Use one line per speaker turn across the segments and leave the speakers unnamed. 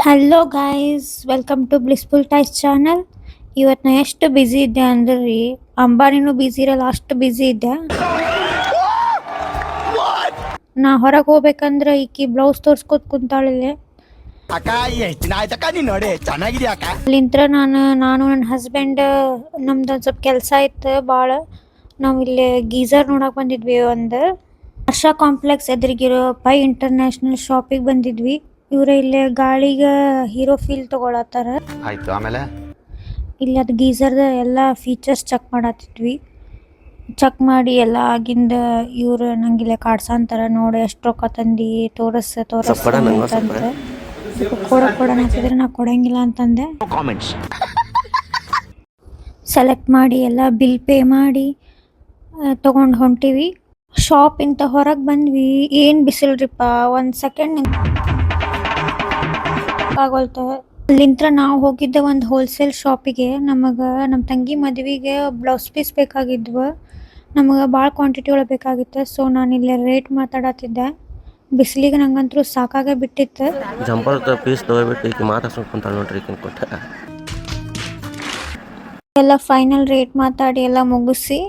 Hello guys, welcome to Blissful Ties channel. ಇವತ್ತು ನಾ ಎಷ್ಟು ಬ್ಯುಸಿ ಇದ್ದೆ ಅಂದ್ರೆ ರೀ, ಅಂಬಾನಿನೂ ಬ್ಯುಸಿ ಇರಲ್ಲ ಅಷ್ಟು ಬ್ಯುಸಿ ಇದ್ದೆ. ನಾ ಹೊರಗೆ ಹೋಗ್ಬೇಕಂದ್ರೆ ಈಕಿ ಬ್ಲೌಸ್ ತೋರ್ಸ್ಕೊತ ಕುಂತಾಳಿಲ್ಲ. ಅಲ್ಲಿಂತ್ರ ನಾನು ನನ್ನ ಹಸ್ಬೆಂಡ್ ನಮ್ದು ಒಂದು ಸ್ವಲ್ಪ ಕೆಲಸ ಇತ್ತು ಭಾಳ. ನಾವು ಇಲ್ಲಿ ಗೀಝರ್ ನೋಡಕ್ ಬಂದಿದ್ವಿ. ಒಂದು ಆಶಾ ಕಾಂಪ್ಲೆಕ್ಸ್ ಎದುರಿಗಿರೋ ಪೈ ಇಂಟರ್ನ್ಯಾಷನಲ್ ಶಾಪಿಗೆ ಬಂದಿದ್ವಿ. ಇವ್ರ ಇಲ್ಲಿ ಗಾಳಿಗೆ ಹೀರೋ ಫೀಲ್ ತಗೊಳತ್ತಾರ.
ಆಯ್ತು, ಆಮೇಲೆ
ಇಲ್ಲಿ ಅದು ಗೀಝರ್ದ ಎಲ್ಲ ಫೀಚರ್ಸ್ ಚೆಕ್ ಮಾಡತ್ತಿದ್ವಿ. ಚೆಕ್ ಮಾಡಿ ಎಲ್ಲ ಆಗಿಂದ ಇವ್ರು ನಂಗಿಲ್ಲ ಕಾಡ್ಸಂತಾರ, ನೋಡಿ ಎಷ್ಟು ರೊಕ್ಕ ತಂದು ತೋರಸ್ ಅಂತಂದ್ರೆ ಕೊಡೋಣ ಹಾಕಿದ್ರೆ ನಾ ಕೊಡಂಗಿಲ್ಲ ಅಂತಂದೆ. ಸೆಲೆಕ್ಟ್ ಮಾಡಿ ಎಲ್ಲ ಬಿಲ್ ಪೇ ಮಾಡಿ ತಗೊಂಡು ಹೊಂಟಿವಿ. ಶಾಪ್ ಇಂತ ಹೊರಗೆ ಬಂದ್ವಿ. ಏನು ಬಿಸಿಲ್ರಿಪ್ಪ, ಒಂದು ಸೆಕೆಂಡ್ ಆಗೋಲ್ತ. ಅಲ್ಲಿಂತ್ರ ನಾವು ಹೋಗಿದ್ದೆ ಒಂದು ಹೋಲ್ಸೇಲ್ ಶಾಪಿಗೆ. ನಮಗೆ ನಮ್ಮ ತಂಗಿ ಮದುವೆಗೆ ಬ್ಲೌಸ್ ಪೀಸ್ ಬೇಕಾಗಿದ್ವು. ನಮಗೆ ಭಾಳ ಕ್ವಾಂಟಿಟಿ ಒಳಗೆ ಬೇಕಾಗಿತ್ತು. ಸೊ ನಾನು ಇಲ್ಲೇ ರೇಟ್ ಮಾತಾಡತ್ತಿದ್ದೆ. ಬಿಸಿಲಿಗೆ ನಂಗಂತೂ ಸಾಕಾಗ ಬಿಟ್ಟಿತ್ತು.
ಜಂಪರ್ ಪೀಸ್ ತಗೋಬಿಟ್ಟು ಈಗ ಮಾತಾಡ್ಸ್ಕೊಂಡು ಕುಂತಾಳ ನೋಡ್ರಿ ಕೊಟ್ಟ.
ಎಲ್ಲ ಫೈನಲ್ ರೇಟ್ ಮಾತಾಡಿ ಎಲ್ಲ ಮುಗಿಸಿ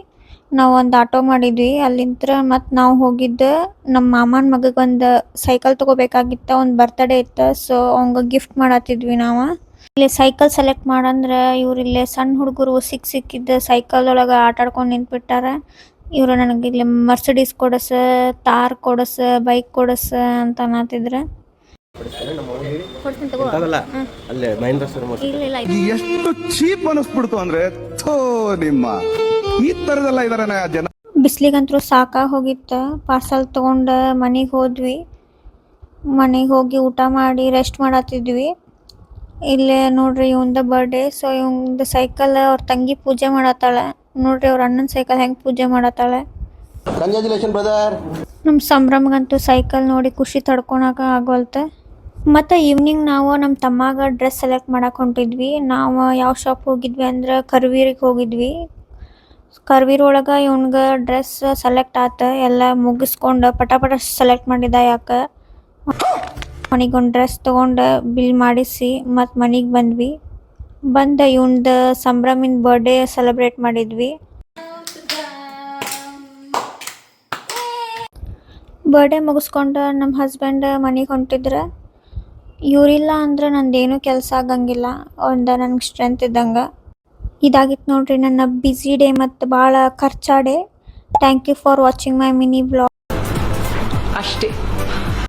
ನಾವು ಒಂದು ಆಟೋ ಮಾಡಿದ್ವಿ. ಅಲ್ಲಿಂತ್ರ ಮತ್ತು ನಾವು ಹೋಗಿದ್ದು ನಮ್ಮ ಮಾಮನ ಮಗಗೆ ಒಂದು ಸೈಕಲ್ ತೊಗೋಬೇಕಾಗಿತ್ತು. ಒಂದು ಬರ್ತಡೇ ಇತ್ತು. ಸೊ ಅವಂಗೆ ಗಿಫ್ಟ್ ಮಾಡತ್ತಿದ್ವಿ ನಾವು. ಇಲ್ಲಿ ಸೈಕಲ್ ಸೆಲೆಕ್ಟ್ ಮಾಡಂದ್ರೆ ಇವ್ರು ಇಲ್ಲೇ ಸಣ್ಣ ಹುಡುಗರು ಸಿಕ್ಕಿದ್ದ ಸೈಕಲ್ ಒಳಗೆ ಆಟ ಆಡ್ಕೊಂಡು ನಿಂತ್ಬಿಟ್ಟಾರ. ಇವರು ನನಗೆ ಇಲ್ಲಿ ಮರ್ಸಿಡೀಸ್ ಕೊಡಸ, ತಾರ್ ಕೊಡಸ, ಬೈಕ್ ಕೊಡಸ ಅಂತ ಅನ್ನತ್ತಿದ್ರು.
ಎಷ್ಟು ಚೀಪ್ ಅನಿಸ್ಬಿಡ್ತು ಅಂದ್ರೆ ನಿಮ್ಮ ಈ ತರದೆಲ್ಲ ಇದಾರೆ ಜನ.
ಬಿಸ್ಲಿಗಂತೂ ಸಾಕಾಗಿ ಹೋಗಿತ್ತು. ಪಾರ್ಸಲ್ ತೊಗೊಂಡು ಮನೆಗೆ ಹೋದ್ವಿ. ಮನೆಗೆ ಹೋಗಿ ಊಟ ಮಾಡಿ ರೆಸ್ಟ್ ಮಾಡತ್ತಿದ್ವಿ. ಇಲ್ಲೇ ನೋಡ್ರಿ ಇವಂದ ಬರ್ಡೇ. ಸೊ ಇವಂದ ಸೈಕಲ್ ಅವ್ರ ತಂಗಿ ಪೂಜೆ ಮಾಡತ್ತಾಳೆ. ನೋಡ್ರಿ ಅವ್ರ ಅಣ್ಣನ ಸೈಕಲ್ ಹೆಂಗೆ ಪೂಜೆ ಮಾಡತ್ತಾಳೆ. ನಮ್ಮ ಸಂಭ್ರಮಗಂತೂ ಸೈಕಲ್ ನೋಡಿ ಖುಷಿ ತಡ್ಕೊಳಕ ಆಗೋಲ್ತ. ಮತ್ತು ಈವ್ನಿಂಗ್ ನಾವು ನಮ್ಮ ತಮ್ಮಾಗ ಡ್ರೆಸ್ ಸೆಲೆಕ್ಟ್ ಮಾಡಕ್ಕೆ ಹೊಂಟಿದ್ವಿ. ನಾವು ಯಾವ ಶಾಪ್ ಹೋಗಿದ್ವಿ ಅಂದ್ರೆ ಕರ್ವೀರಿಗೆ ಹೋಗಿದ್ವಿ. ಕರ್ವೀರ್ ಒಳಗೆ ಇವ್ನಿಗೆ ಡ್ರೆಸ್ ಸೆಲೆಕ್ಟ್ ಆತ. ಎಲ್ಲ ಮುಗಿಸ್ಕೊಂಡು ಪಟ ಸೆಲೆಕ್ಟ್ ಮಾಡಿದ. ಯಾಕೆ ಅವನಿಗೊಂದು ಡ್ರೆಸ್ ತೊಗೊಂಡು ಬಿಲ್ ಮಾಡಿಸಿ ಮತ್ತು ಮನೆಗೆ ಬಂದ್ವಿ. ಇವಂದು ಸಂಭ್ರಮಿನ ಬರ್ಡೇ ಸೆಲೆಬ್ರೇಟ್ ಮಾಡಿದ್ವಿ. ಬರ್ಡೇ ಮುಗಿಸ್ಕೊಂಡು ನಮ್ಮ ಹಸ್ಬೆಂಡ್ ಮನೆಗೆ ಹೊಂಟಿದ್ರೆ, ಇವರಿಲ್ಲ ಅಂದ್ರೆ ನಂದೇನು ಕೆಲಸ ಆಗಂಗಿಲ್ಲ. ನನಗೆ ಸ್ಟ್ರೆಂತ್ ಇದ್ದಂಗೆ. ಇದಾಗಿತ್ತು ನೋಡ್ರಿ ನನ್ನ ಬ್ಯುಸಿ ಡೇ ಮತ್ತು ಭಾಳ ಖರ್ಚಾ day. Thank you for watching my mini vlog.
ಅಷ್ಟೇ.